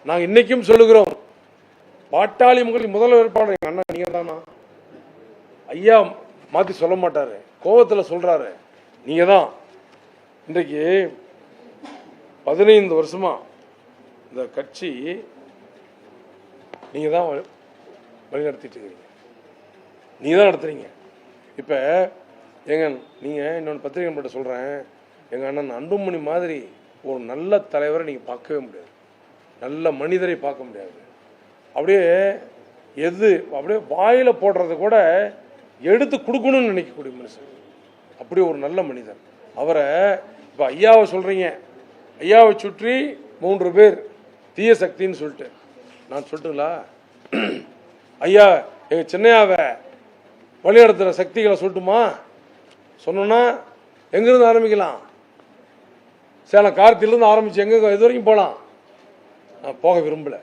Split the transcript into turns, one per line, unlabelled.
நாங்கள் இன்னைக்கும் சொல்லுகிறோம், பாட்டாளி மக்கள் முதல் வேட்பாளர் எங்க அண்ணா நீங்க தானா? ஐயா மாத்தி சொல்ல மாட்டாரு, கோவத்தில் சொல்றாரு, நீங்க தான். இன்றைக்கு 15 வருஷமா இந்த கட்சி நீங்க தான் வழிநடத்திட்டு இருக்கீங்க, நீங்க தான் நடத்துறீங்க. இப்ப எங்க நீங்க இன்னொன்று பத்திரிகை மட்டும் சொல்றேன், எங்க அண்ணன் அன்புமணி மாதிரி ஒரு நல்ல தலைவரை நீங்க பார்க்கவே முடியாது, நல்ல மனிதரை பார்க்க முடியாது. அப்படியே அப்படியே வாயில போடுறது கூட எடுத்து கொடுக்கணும்னு நினைக்கக்கூடிய மனுஷன், அப்படி ஒரு நல்ல மனிதன். அவரை இப்போ ஐயாவை சொல்றீங்க, ஐயாவை சுற்றி 3 பேர் தீய சக்தின்னு சொல்லிட்டு, நான் சொல்லட்டுங்களா? ஐயா எங்க சின்னையாவை வழிநடத்துகிற சக்திகளை சொல்லட்டுமா? சொன்னோன்னா எங்கிருந்து ஆரம்பிக்கலாம்? சேலம் கார்த்திலிருந்து ஆரம்பிச்சு எது வரைக்கும் போகலாம்? நான் போக விரும்பல.